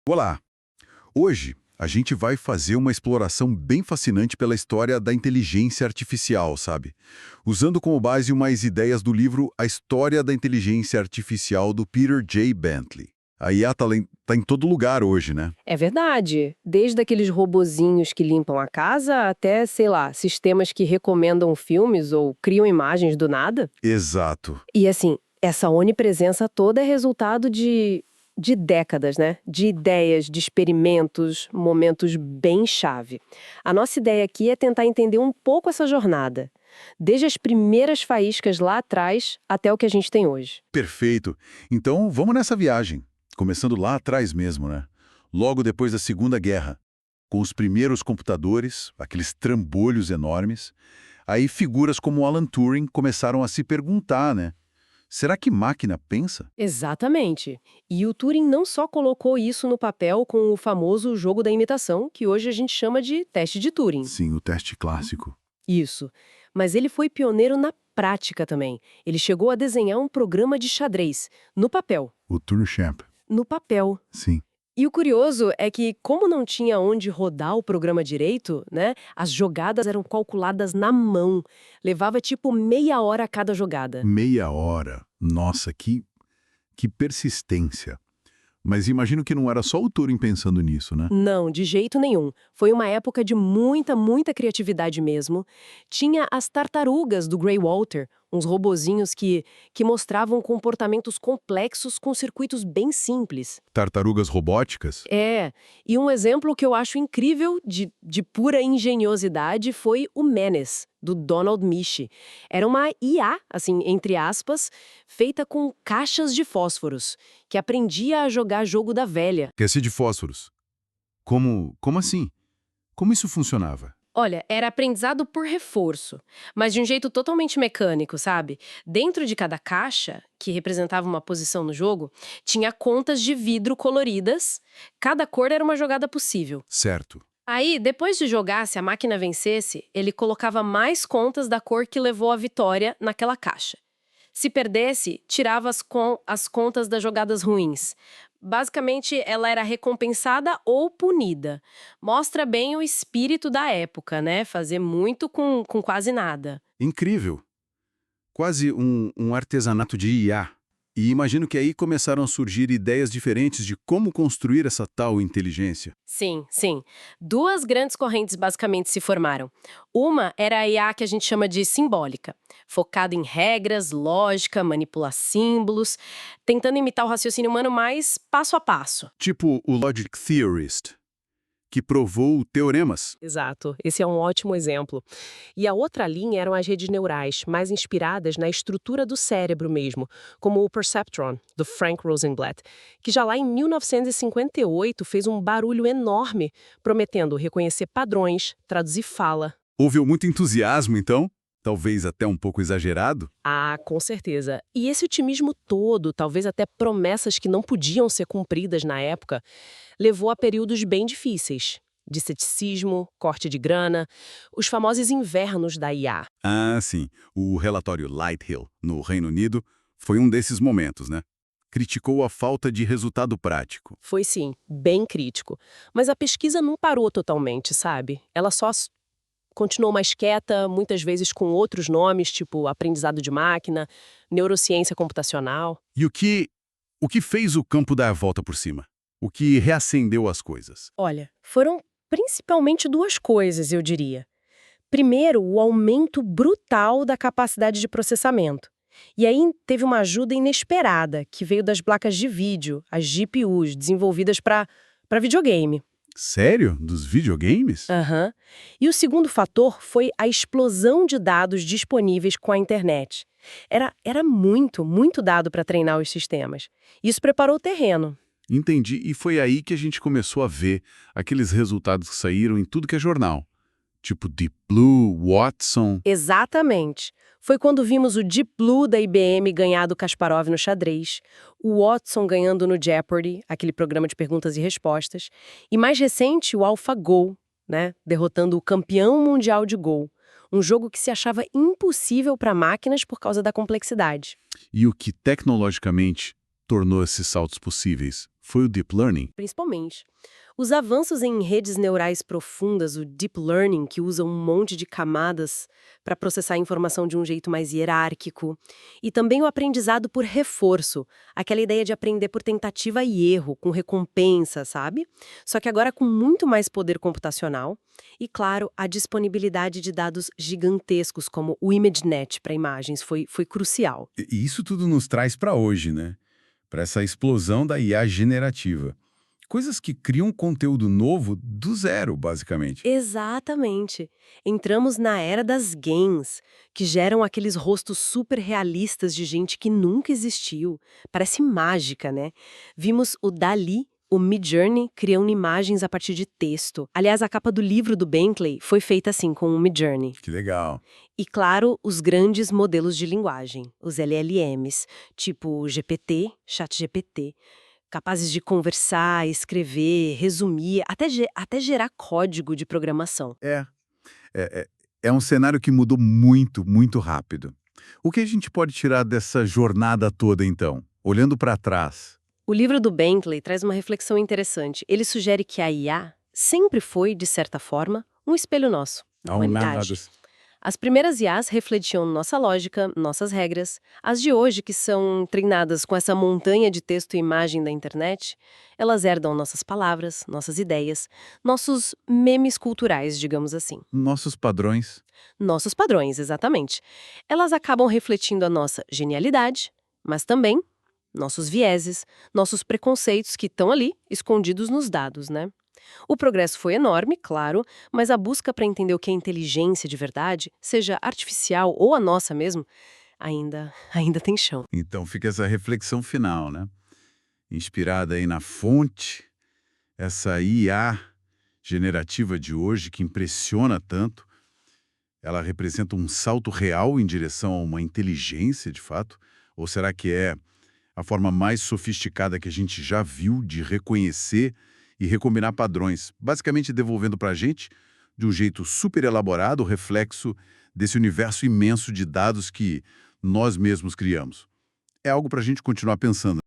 Olá! Hoje a gente vai fazer uma exploração bem fascinante pela história da inteligência artificial, sabe? Usando como base umas ideias do livro A História da Inteligência Artificial do Peter J. Bentley. A IA tá em todo lugar hoje, né? É verdade. Desde aqueles robozinhos que limpam a casa até, sei lá, sistemas que recomendam filmes ou criam imagens do nada. Exato. E assim, essa onipresença toda é resultado de décadas, né? De ideias, de experimentos, momentos bem chave. A nossa ideia aqui é tentar entender um pouco essa jornada. Desde as primeiras faíscas lá atrás até o que a gente tem hoje. Perfeito. Então vamos nessa viagem. Começando lá atrás mesmo, né? Logo depois da Segunda Guerra, com os primeiros computadores, aqueles trambolhos enormes, aí figuras como Alan Turing começaram a se perguntar, né? Será que máquina pensa? Exatamente. E o Turing não só colocou isso no papel com o famoso jogo da imitação, que hoje a gente chama de teste de Turing. Sim, o teste clássico. Isso. Mas ele foi pioneiro na prática também. Ele chegou a desenhar um programa de xadrez, no papel. O Turing-Champ. No papel. Sim. E o curioso é que, como não tinha onde rodar o programa direito, né, as jogadas eram calculadas na mão. Levava tipo meia hora a cada jogada. Meia hora. Nossa, que persistência. Mas imagino que não era só o Turing pensando nisso, né? Não, de jeito nenhum. Foi uma época de muita criatividade mesmo. Tinha as tartarugas do Grey Walter, uns robozinhos que mostravam comportamentos complexos com circuitos bem simples. Tartarugas robóticas? É, e um exemplo que eu acho incrível de pura engenhosidade foi o Menes, do Donald Michie. Era uma IA, assim, entre aspas, feita com caixas de fósforos, que aprendia a jogar jogo da velha. Esqueci de fósforos. Como assim? Como isso funcionava? Olha, era aprendizado por reforço, mas de um jeito totalmente mecânico, sabe? Dentro de cada caixa, que representava uma posição no jogo, tinha contas de vidro coloridas, cada cor era uma jogada possível. Certo. Aí, depois de jogar, se a máquina vencesse, ele colocava mais contas da cor que levou à vitória naquela caixa. Se perdesse, tirava as contas das jogadas ruins. Basicamente, ela era recompensada ou punida. Mostra bem o espírito da época, né? Fazer muito com quase nada. Incrível. Quase um artesanato de IA. E imagino que aí começaram a surgir ideias diferentes de como construir essa tal inteligência. Sim, sim. Duas grandes correntes basicamente se formaram. Uma era a IA que a gente chama de simbólica, focada em regras, lógica, manipular símbolos, tentando imitar o raciocínio humano mais passo a passo. Tipo o Logic Theorist, que provou teoremas. Exato, esse é um ótimo exemplo. E a outra linha eram as redes neurais, mais inspiradas na estrutura do cérebro mesmo, como o Perceptron, do Frank Rosenblatt, que já lá em 1958 fez um barulho enorme, prometendo reconhecer padrões, traduzir fala. Houve muito entusiasmo, então? Talvez até um pouco exagerado? Ah, com certeza. E esse otimismo todo, talvez até promessas que não podiam ser cumpridas na época, levou a períodos bem difíceis. De ceticismo, corte de grana, os famosos invernos da IA. Ah, sim. O relatório Lighthill, no Reino Unido, foi um desses momentos, né? Criticou a falta de resultado prático. Foi sim, bem crítico. Mas a pesquisa não parou totalmente, sabe? Ela só continuou mais quieta, muitas vezes com outros nomes, tipo aprendizado de máquina, neurociência computacional. E o que fez o campo dar a volta por cima? O que reacendeu as coisas? Olha, foram principalmente duas coisas, eu diria. Primeiro, o aumento brutal da capacidade de processamento. E aí teve uma ajuda inesperada, que veio das placas de vídeo, as GPUs, desenvolvidas para videogame. Sério? Dos videogames? Aham. E o segundo fator foi a explosão de dados disponíveis com a internet. Era muito dado para treinar os sistemas. Isso preparou o terreno. Entendi. E foi aí que a gente começou a ver aqueles resultados que saíram em tudo que é jornal. Tipo Deep Blue, Watson. Exatamente. Foi quando vimos o Deep Blue da IBM ganhar do Kasparov no xadrez, o Watson ganhando no Jeopardy, aquele programa de perguntas e respostas, e mais recente o AlphaGo, né, derrotando o campeão mundial de Go, um jogo que se achava impossível para máquinas por causa da complexidade. E o que tecnologicamente tornou esses saltos possíveis? Foi o Deep Learning? Principalmente. Os avanços em redes neurais profundas, o deep learning, que usa um monte de camadas para processar a informação de um jeito mais hierárquico, e também o aprendizado por reforço, aquela ideia de aprender por tentativa e erro, com recompensa, sabe? Só que agora com muito mais poder computacional e, claro, a disponibilidade de dados gigantescos como o ImageNet para imagens foi crucial. E isso tudo nos traz para hoje, né? Para essa explosão da IA generativa. Coisas que criam conteúdo novo do zero, basicamente. Exatamente. Entramos na era das games, que geram aqueles rostos super realistas de gente que nunca existiu. Parece mágica, né? Vimos o Dali, o Midjourney, criando imagens a partir de texto. Aliás, a capa do livro do Bentley foi feita assim, com o Midjourney. Que legal. E, claro, os grandes modelos de linguagem, os LLMs, tipo o GPT, ChatGPT, capazes de conversar, escrever, resumir, até gerar código de programação. É um cenário que mudou muito, muito rápido. O que a gente pode tirar dessa jornada toda, então? Olhando para trás. O livro do Bentley traz uma reflexão interessante. Ele sugere que a IA sempre foi, de certa forma, um espelho nosso, da humanidade. As primeiras IAs refletiam nossa lógica, nossas regras. As de hoje, que são treinadas com essa montanha de texto e imagem da internet, elas herdam nossas palavras, nossas ideias, nossos memes culturais, digamos assim. Nossos padrões. Nossos padrões, exatamente. Elas acabam refletindo a nossa genialidade, mas também nossos vieses, nossos preconceitos que estão ali, escondidos nos dados, né? O progresso foi enorme, claro, mas a busca para entender o que é inteligência de verdade, seja artificial ou a nossa mesmo, ainda tem chão. Então fica essa reflexão final, né? Inspirada aí na fonte, essa IA generativa de hoje que impressiona tanto, ela representa um salto real em direção a uma inteligência, de fato? Ou será que é a forma mais sofisticada que a gente já viu de reconhecer e recombinar padrões, basicamente devolvendo para a gente, de um jeito super elaborado, o reflexo desse universo imenso de dados que nós mesmos criamos? É algo para a gente continuar pensando.